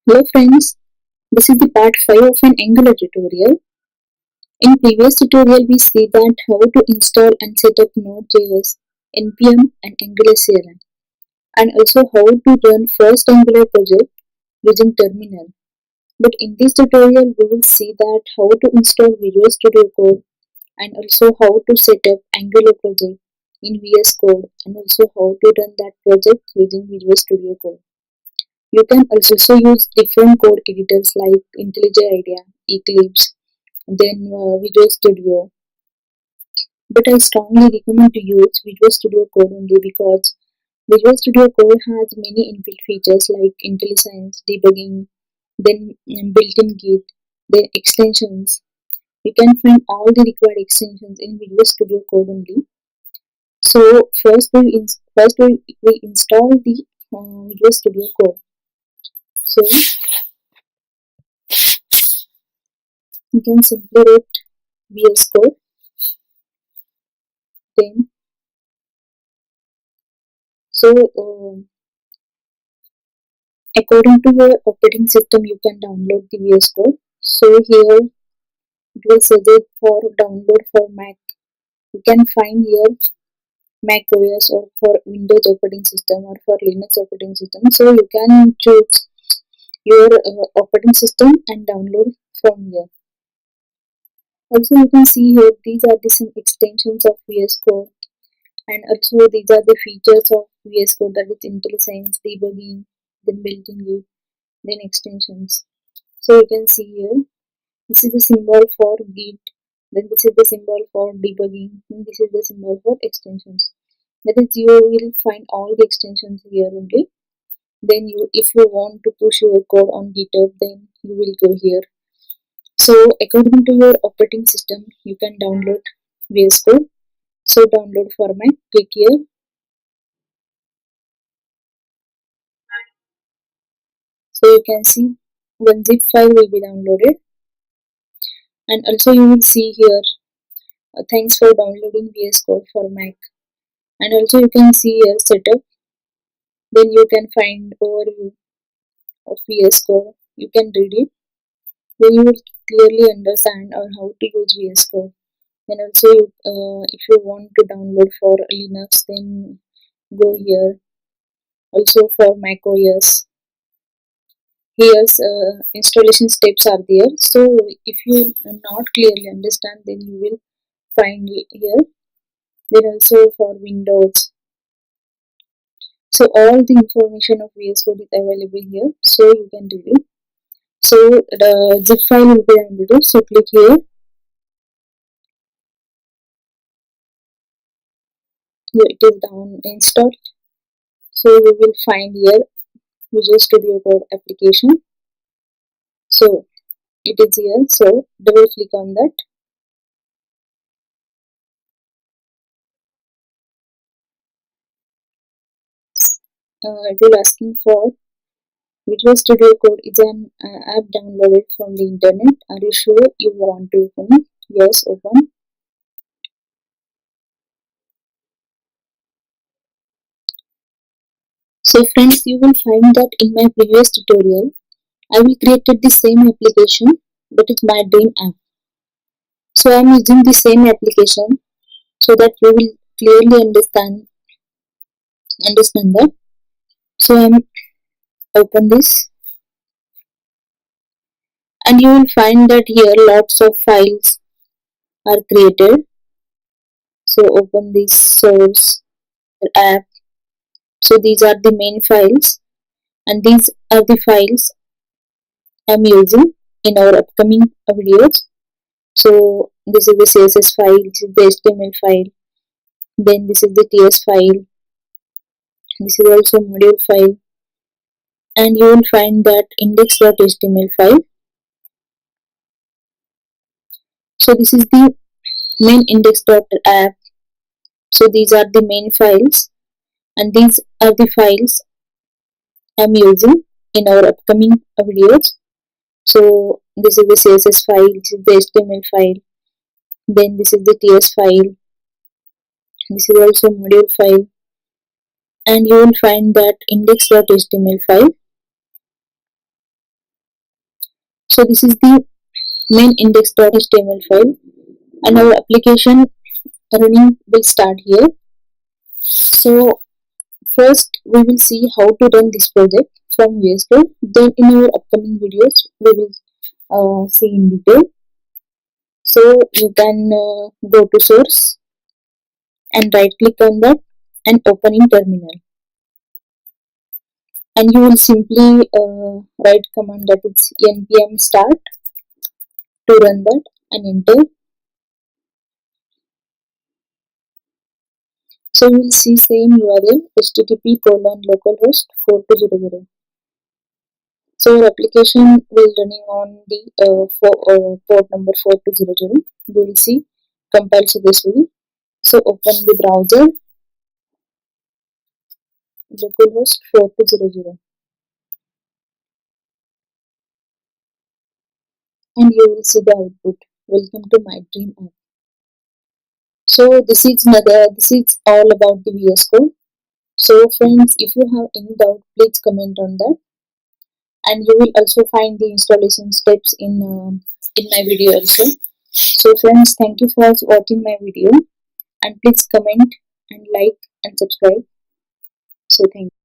Hello friends, this is the part 5 of an Angular tutorial. In previous tutorial we see that how to install and set up Node.js, NPM and Angular CLI, and also how to run first Angular project using terminal. But in this tutorial we will see that how to install Visual Studio Code and also how to set up Angular project in VS Code and also how to run that project using Visual Studio Code. You can also use different code editors like IntelliJ IDEA, Eclipse, then Visual Studio. But I strongly recommend to use Visual Studio Code only because Visual Studio Code has many inbuilt features like IntelliSense, debugging, then built-in Git, then extensions. You can find all the required extensions in Visual Studio Code only. So first we install the Visual Studio Code. So you can simply write VS Code. Then so according to your operating system you can download the VS Code. So here it will suggest for download for Mac. You can find here macOS or for Windows operating system or for Linux operating system. So you can choose your operating system and download from here. Also you can see here these are the some extensions of VS Code, and also these are the features of VS Code, that is IntelliSense, debugging, then built-in Git, then extensions. So you can see here this is the symbol for Git, then this is the symbol for debugging, and this is the symbol for extensions. That is, you will find all the extensions here only. Then if you want to push your code on GitHub, then you will go here. So according to your operating system you can download VS Code. So download format, click here. So you can see one zip file will be downloaded, and also you will see here thanks for downloading VS Code for Mac, and also you can see here setup. Then you can find overview of VS Code. You can read it. Then you will clearly understand or how to use VS Code. Then also if you want to download for Linux, then go here. Also for macOS, here's installation steps are there. So if you not clearly understand, then you will find it here. Then also for Windows, so all the information of VS Code is available here, so you can read it. So the zip file will be downloaded. So click here. Here it is down installed. So you will find here Visual Studio Code application. So it is here. So double click on that. It will asking for Visual Studio Code is an app downloaded from the internet. Are you sure you want to open it? Yes, open. So friends, you will find that in my previous tutorial, I will created the same application, but it's my dream app. So I am using the same application so that you will clearly understand that. So I am open this, and you will find that here lots of files are created. So open this source app. So these are the main files, and these are the files I'm using in our upcoming videos. So this is the CSS file, this is the HTML file, then this is the TS file, this is also module file, and you will find that index.html file. So this is the main index.app. So these are the main files, and these are the files I'm using in our upcoming videos. So this is the CSS file, this is the HTML file, then this is the TS file, this is also module file, and you will find that index.html file. So this is the main index.html file, and our application running will start here. So first we will see how to run this project from VSCode. Then in our upcoming videos we will see in detail. So you can go to source and right click on that and open in terminal, and you will simply write command that is npm start to run that and enter. So you will see same URL http://localhost 4200. So our application will running on the port number 4200. You will see compile successfully. So open the browser localhost 4200 and you will see the output. Welcome to my dream app. So this is all about the VS Code. So friends, if you have any doubt, please comment on that, and you will also find the installation steps in my video also. So friends, thank you for watching my video, and please comment and like and subscribe. So thank you.